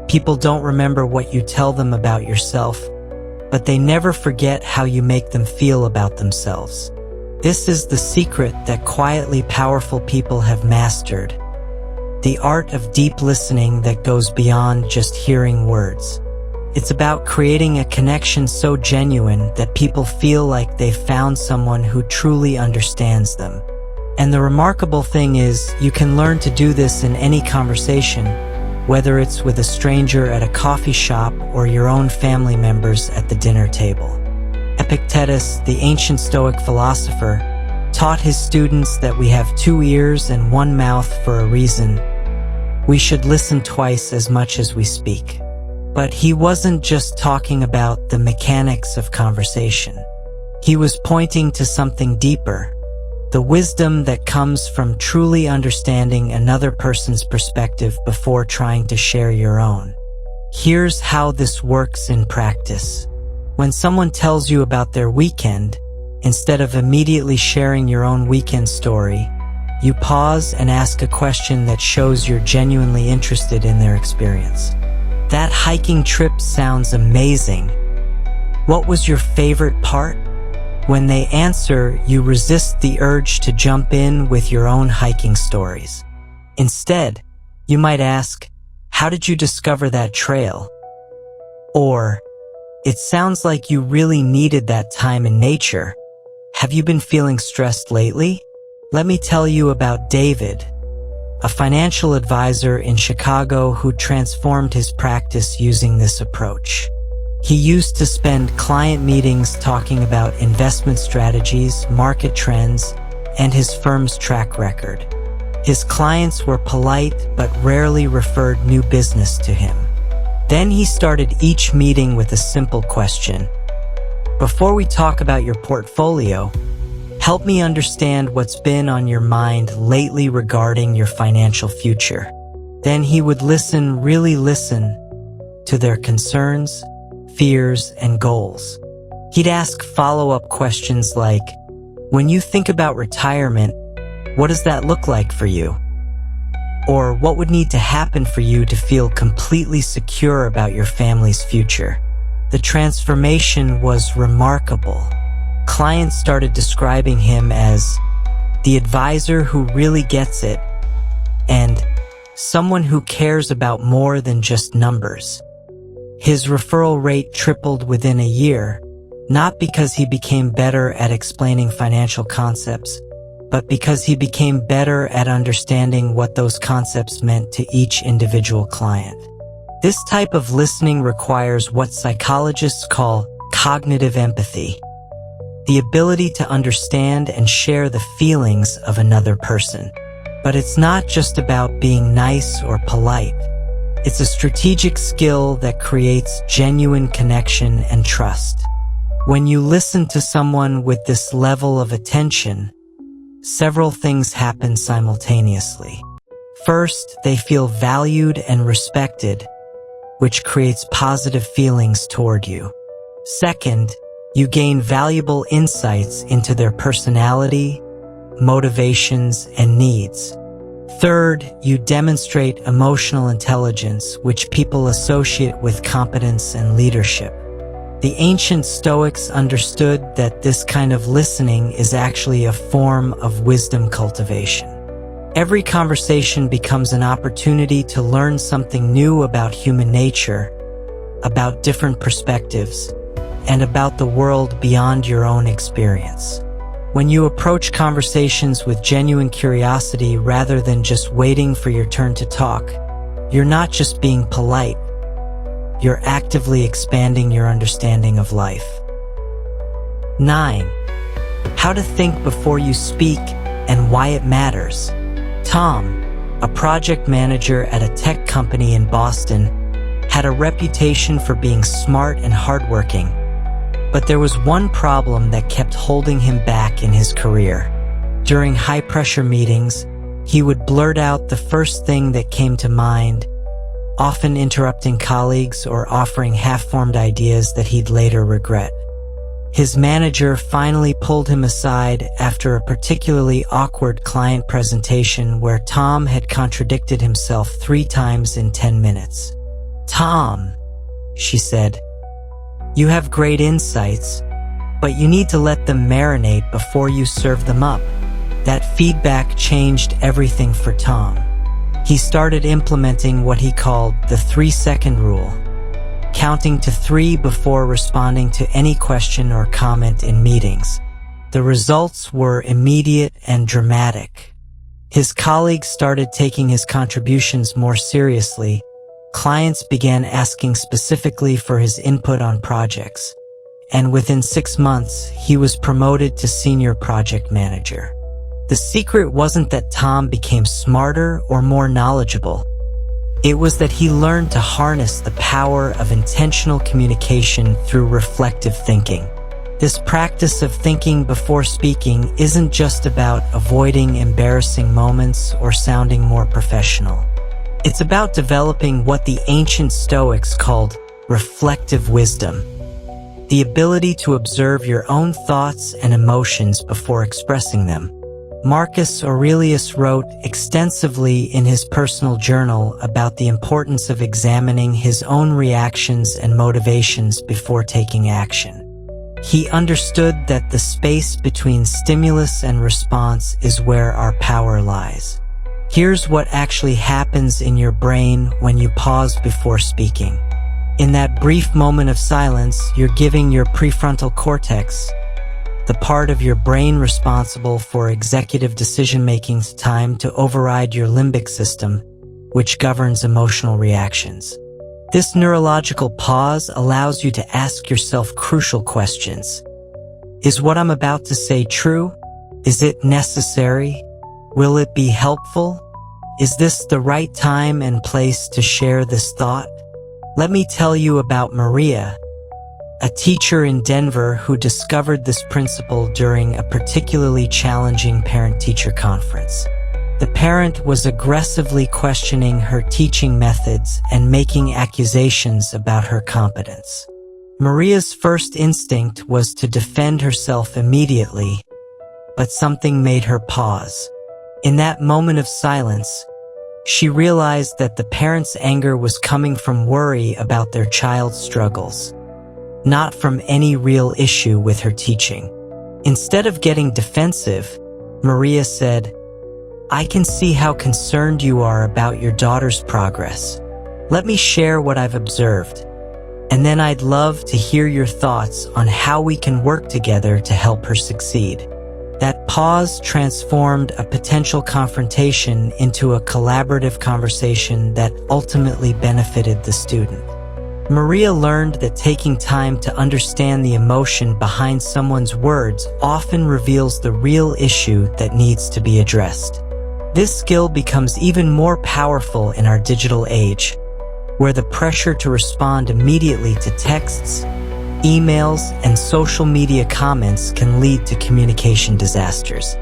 People don't remember what you tell them about yourself, but they never forget how you make them feel about themselves. This is the secret that quietly powerful people have mastered. The art of deep listening that goes beyond just hearing words. It's about creating a connection so genuine that people feel like they've found someone who truly understands them. And the remarkable thing is, you can learn to do this in any conversation, whether it's with a stranger at a coffee shop or your own family members at the dinner table. Epictetus, the ancient Stoic philosopher, taught his students that we have 2 ears and 1 mouth for a reason. We should listen twice as much as we speak. But he wasn't just talking about the mechanics of conversation. He was pointing to something deeper, the wisdom that comes from truly understanding another person's perspective before trying to share your own. Here's how this works in practice. When someone tells you about their weekend, instead of immediately sharing your own weekend story, you pause and ask a question that shows you're genuinely interested in their experience. That hiking trip sounds amazing. What was your favorite part? When they answer, you resist the urge to jump in with your own hiking stories. Instead, you might ask, how did you discover that trail? Or, it sounds like you really needed that time in nature. Have you been feeling stressed lately? Let me tell you about David, a financial advisor in Chicago who transformed his practice using this approach. He used to spend client meetings talking about investment strategies, market trends, and his firm's track record. His clients were polite but rarely referred new business to him. Then he started each meeting with a simple question. Before we talk about your portfolio, help me understand what's been on your mind lately regarding your financial future. Then he would really listen to their concerns, fears, and goals. He'd ask follow-up questions like, when you think about retirement, what does that look like for you? Or what would need to happen for you to feel completely secure about your family's future? The transformation was remarkable. Clients started describing him as the advisor who really gets it and someone who cares about more than just numbers. His referral rate tripled within a year, not because he became better at explaining financial concepts, but because he became better at understanding what those concepts meant to each individual client. This type of listening requires what psychologists call cognitive empathy, the ability to understand and share the feelings of another person. But it's not just about being nice or polite. It's a strategic skill that creates genuine connection and trust. When you listen to someone with this level of attention, several things happen simultaneously. First, they feel valued and respected, which creates positive feelings toward you. Second, you gain valuable insights into their personality, motivations, and needs. Third, you demonstrate emotional intelligence, which people associate with competence and leadership. The ancient Stoics understood that this kind of listening is actually a form of wisdom cultivation. Every conversation becomes an opportunity to learn something new about human nature, about different perspectives, and about the world beyond your own experience. When you approach conversations with genuine curiosity rather than just waiting for your turn to talk, you're not just being polite, you're actively expanding your understanding of life. 9. How to think before you speak and why it matters. Tom, a project manager at a tech company in Boston, had a reputation for being smart and hardworking. But there was one problem that kept holding him back in his career. During high-pressure meetings, he would blurt out the first thing that came to mind, often interrupting colleagues or offering half-formed ideas that he'd later regret. His manager finally pulled him aside after a particularly awkward client presentation where Tom had contradicted himself 3 times in 10 minutes. "Tom," she said, "you have great insights, but you need to let them marinate before you serve them up." That feedback changed everything for Tom. He started implementing what he called the 3-second rule, counting to 3 before responding to any question or comment in meetings. The results were immediate and dramatic. His colleagues started taking his contributions more seriously. Clients began asking specifically for his input on projects, and within 6 months, he was promoted to senior project manager. The secret wasn't that Tom became smarter or more knowledgeable. It was that he learned to harness the power of intentional communication through reflective thinking. This practice of thinking before speaking isn't just about avoiding embarrassing moments or sounding more professional. It's about developing what the ancient Stoics called reflective wisdom, the ability to observe your own thoughts and emotions before expressing them. Marcus Aurelius wrote extensively in his personal journal about the importance of examining his own reactions and motivations before taking action. He understood that the space between stimulus and response is where our power lies. Here's what actually happens in your brain when you pause before speaking. In that brief moment of silence, you're giving your prefrontal cortex, the part of your brain responsible for executive decision-making, time to override your limbic system, which governs emotional reactions. This neurological pause allows you to ask yourself crucial questions. Is what I'm about to say true? Is it necessary? Will it be helpful? Is this the right time and place to share this thought? Let me tell you about Maria, a teacher in Denver who discovered this principle during a particularly challenging parent-teacher conference. The parent was aggressively questioning her teaching methods and making accusations about her competence. Maria's first instinct was to defend herself immediately, but something made her pause. In that moment of silence, she realized that the parent's anger was coming from worry about their child's struggles, not from any real issue with her teaching. Instead of getting defensive, Maria said, "I can see how concerned you are about your daughter's progress. Let me share what I've observed, and then I'd love to hear your thoughts on how we can work together to help her succeed." That pause transformed a potential confrontation into a collaborative conversation that ultimately benefited the student. Maria learned that taking time to understand the emotion behind someone's words often reveals the real issue that needs to be addressed. This skill becomes even more powerful in our digital age, where the pressure to respond immediately to texts, emails, and social media comments can lead to communication disasters.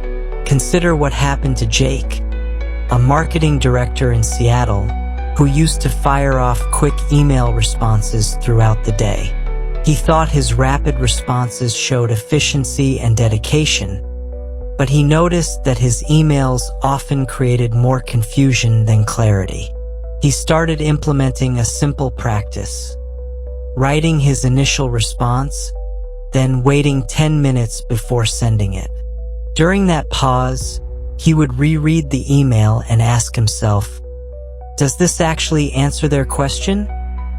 Consider what happened to Jake, a marketing director in Seattle who used to fire off quick email responses throughout the day. He thought his rapid responses showed efficiency and dedication, but he noticed that his emails often created more confusion than clarity. He started implementing a simple practice: writing his initial response, then waiting 10 minutes before sending it. During that pause, he would reread the email and ask himself, does this actually answer their question?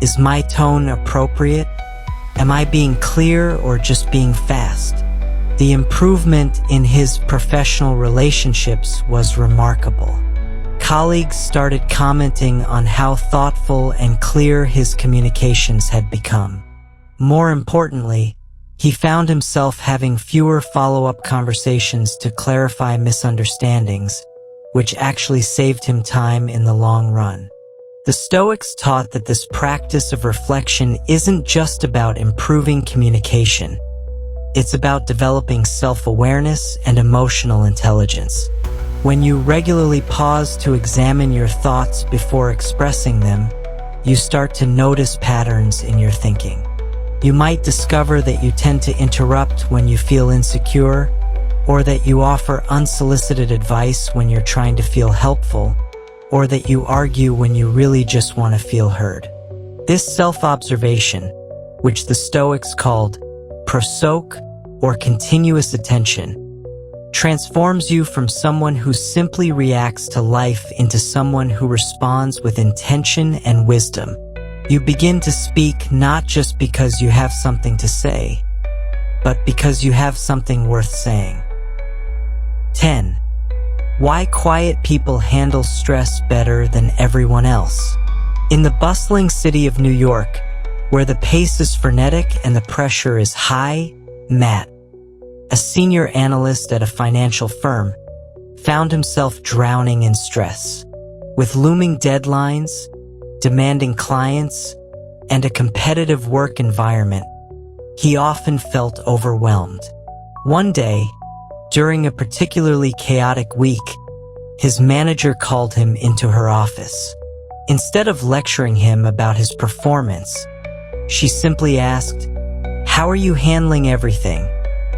Is my tone appropriate? Am I being clear or just being fast? The improvement in his professional relationships was remarkable. Colleagues started commenting on how thoughtful and clear his communications had become. More importantly, he found himself having fewer follow-up conversations to clarify misunderstandings, which actually saved him time in the long run. The Stoics taught that this practice of reflection isn't just about improving communication. It's about developing self-awareness and emotional intelligence. When you regularly pause to examine your thoughts before expressing them, you start to notice patterns in your thinking. You might discover that you tend to interrupt when you feel insecure, or that you offer unsolicited advice when you're trying to feel helpful, or that you argue when you really just want to feel heard. This self-observation, which the Stoics called prosoke, or continuous attention, transforms you from someone who simply reacts to life into someone who responds with intention and wisdom. You begin to speak not just because you have something to say, but because you have something worth saying. 10. Why quiet people handle stress better than everyone else. In the bustling city of New York, where the pace is frenetic and the pressure is high, Matt, a senior analyst at a financial firm, found himself drowning in stress. With looming deadlines, demanding clients, and a competitive work environment, he often felt overwhelmed. One day, during a particularly chaotic week, his manager called him into her office. Instead of lecturing him about his performance, she simply asked, "How are you handling everything?"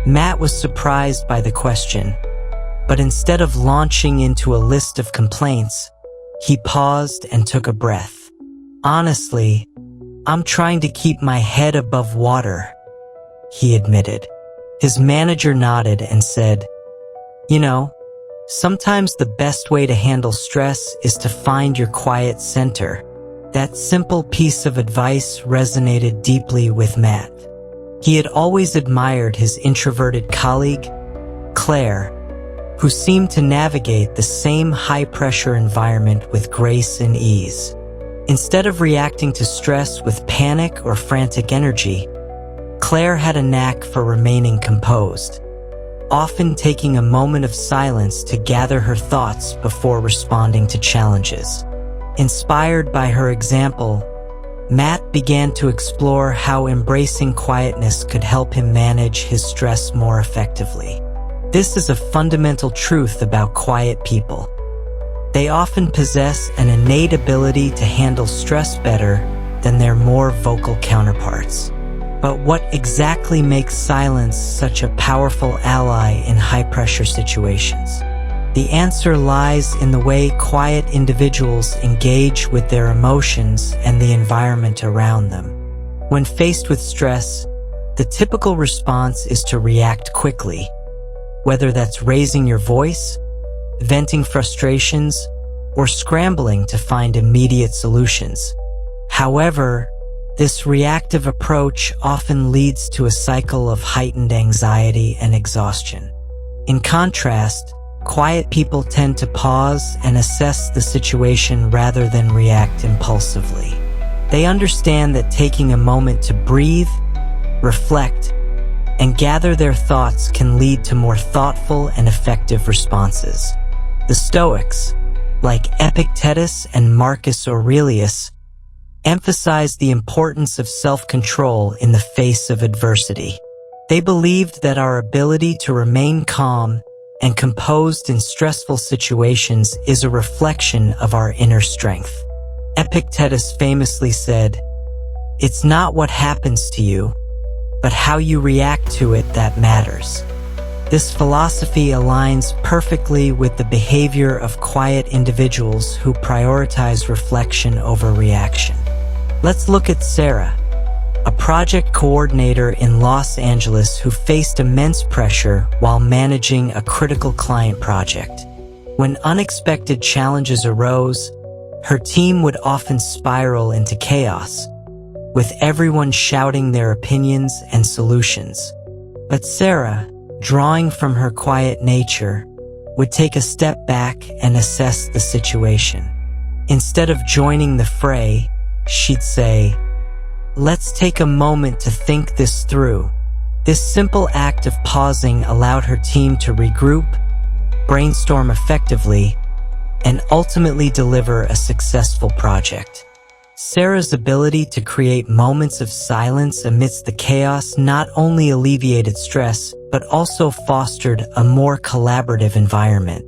Matt was surprised by the question, but instead of launching into a list of complaints, he paused and took a breath. "Honestly, I'm trying to keep my head above water," he admitted. His manager nodded and said, "You know, sometimes the best way to handle stress is to find your quiet center." That simple piece of advice resonated deeply with Matt. He had always admired his introverted colleague, Claire, who seemed to navigate the same high-pressure environment with grace and ease. Instead of reacting to stress with panic or frantic energy, Claire had a knack for remaining composed, often taking a moment of silence to gather her thoughts before responding to challenges. Inspired by her example, Matt began to explore how embracing quietness could help him manage his stress more effectively. This is a fundamental truth about quiet people. They often possess an innate ability to handle stress better than their more vocal counterparts. But what exactly makes silence such a powerful ally in high-pressure situations? The answer lies in the way quiet individuals engage with their emotions and the environment around them. When faced with stress, the typical response is to react quickly, whether that's raising your voice, venting frustrations, or scrambling to find immediate solutions. However, this reactive approach often leads to a cycle of heightened anxiety and exhaustion. In contrast, quiet people tend to pause and assess the situation rather than react impulsively. They understand that taking a moment to breathe, reflect, and gather their thoughts can lead to more thoughtful and effective responses. The Stoics, like Epictetus and Marcus Aurelius, emphasized the importance of self-control in the face of adversity. They believed that our ability to remain calm and composed in stressful situations is a reflection of our inner strength. Epictetus famously said, "It's not what happens to you, but how you react to it that matters." This philosophy aligns perfectly with the behavior of quiet individuals who prioritize reflection over reaction. Let's look at Sarah, a project coordinator in Los Angeles who faced immense pressure while managing a critical client project. When unexpected challenges arose, her team would often spiral into chaos, with everyone shouting their opinions and solutions. But Sarah, drawing from her quiet nature, would take a step back and assess the situation. Instead of joining the fray, she'd say, "Let's take a moment to think this through." This simple act of pausing allowed her team to regroup, brainstorm effectively, and ultimately deliver a successful project. Sarah's ability to create moments of silence amidst the chaos not only alleviated stress, but also fostered a more collaborative environment.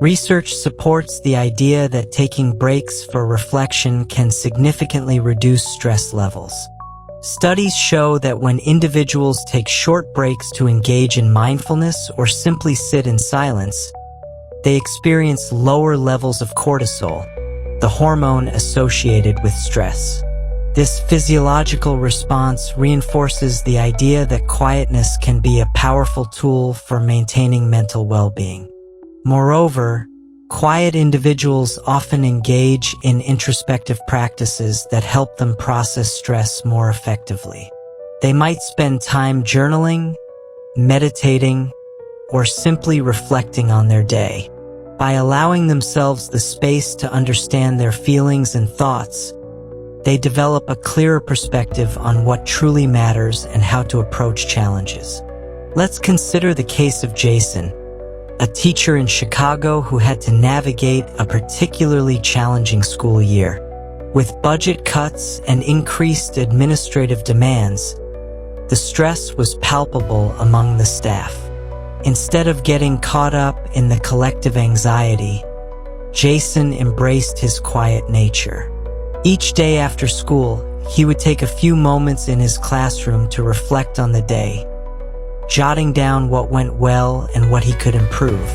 Research supports the idea that taking breaks for reflection can significantly reduce stress levels. Studies show that when individuals take short breaks to engage in mindfulness or simply sit in silence, they experience lower levels of cortisol, the hormone associated with stress. This physiological response reinforces the idea that quietness can be a powerful tool for maintaining mental well-being. Moreover, quiet individuals often engage in introspective practices that help them process stress more effectively. They might spend time journaling, meditating, or simply reflecting on their day. By allowing themselves the space to understand their feelings and thoughts, they develop a clearer perspective on what truly matters and how to approach challenges. Let's consider the case of Jason, a teacher in Chicago who had to navigate a particularly challenging school year. With budget cuts and increased administrative demands, The stress was palpable among the staff. Instead of getting caught up in the collective anxiety, Jason embraced his quiet nature. Each day after school, he would take a few moments in his classroom to reflect on the day, jotting down what went well and what he could improve.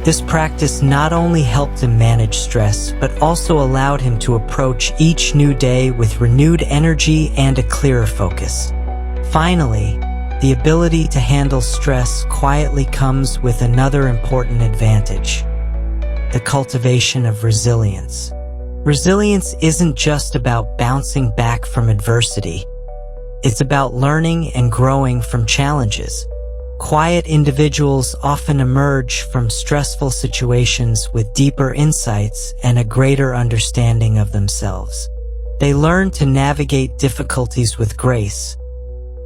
This practice not only helped him manage stress, but also allowed him to approach each new day with renewed energy and a clearer focus. Finally, the ability to handle stress quietly comes with another important advantage: the cultivation of resilience. Resilience isn't just about bouncing back from adversity. It's about learning and growing from challenges. Quiet individuals often emerge from stressful situations with deeper insights and a greater understanding of themselves. They learn to navigate difficulties with grace,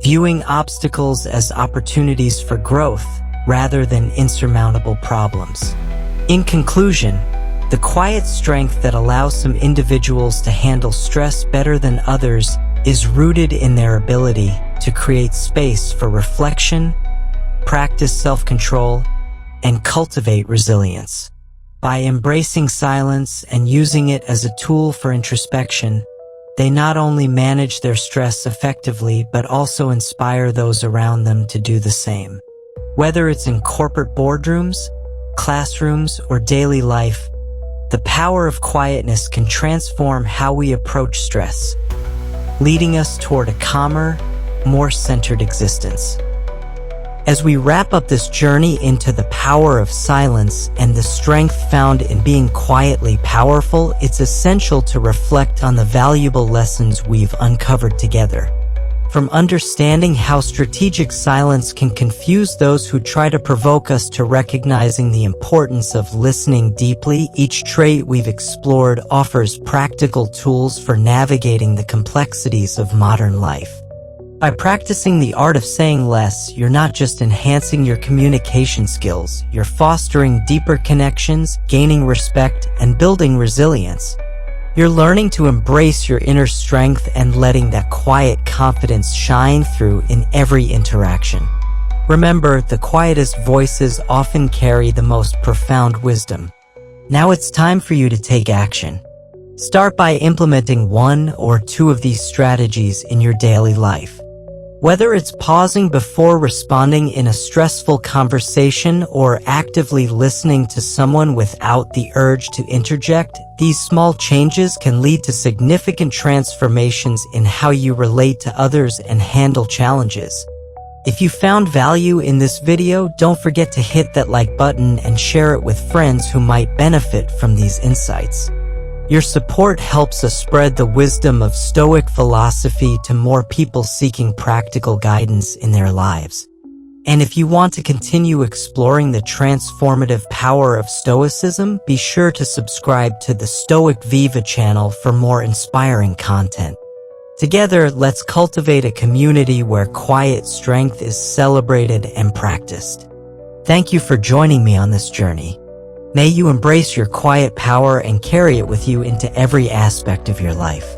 viewing obstacles as opportunities for growth rather than insurmountable problems. In conclusion, the quiet strength that allows some individuals to handle stress better than others is rooted in their ability to create space for reflection, practice self-control, and cultivate resilience. By embracing silence and using it as a tool for introspection, they not only manage their stress effectively but also inspire those around them to do the same. Whether it's in corporate boardrooms, classrooms, or daily life, the power of quietness can transform how we approach stress, leading us toward a calmer, more centered existence. As we wrap up this journey into the power of silence and the strength found in being quietly powerful, it's essential to reflect on the valuable lessons we've uncovered together. From understanding how strategic silence can confuse those who try to provoke us to recognizing the importance of listening deeply, each trait we've explored offers practical tools for navigating the complexities of modern life. By practicing the art of saying less, you're not just enhancing your communication skills, you're fostering deeper connections, gaining respect, and building resilience. You're learning to embrace your inner strength and letting that quiet confidence shine through in every interaction. Remember, the quietest voices often carry the most profound wisdom. Now it's time for you to take action. Start by implementing one or two of these strategies in your daily life. Whether it's pausing before responding in a stressful conversation or actively listening to someone without the urge to interject, these small changes can lead to significant transformations in how you relate to others and handle challenges. If you found value in this video, don't forget to hit that like button and share it with friends who might benefit from these insights. Your support helps us spread the wisdom of Stoic philosophy to more people seeking practical guidance in their lives. And if you want to continue exploring the transformative power of Stoicism, be sure to subscribe to the Stoic VIVU channel for more inspiring content. Together, let's cultivate a community where quiet strength is celebrated and practiced. Thank you for joining me on this journey. May you embrace your quiet power and carry it with you into every aspect of your life.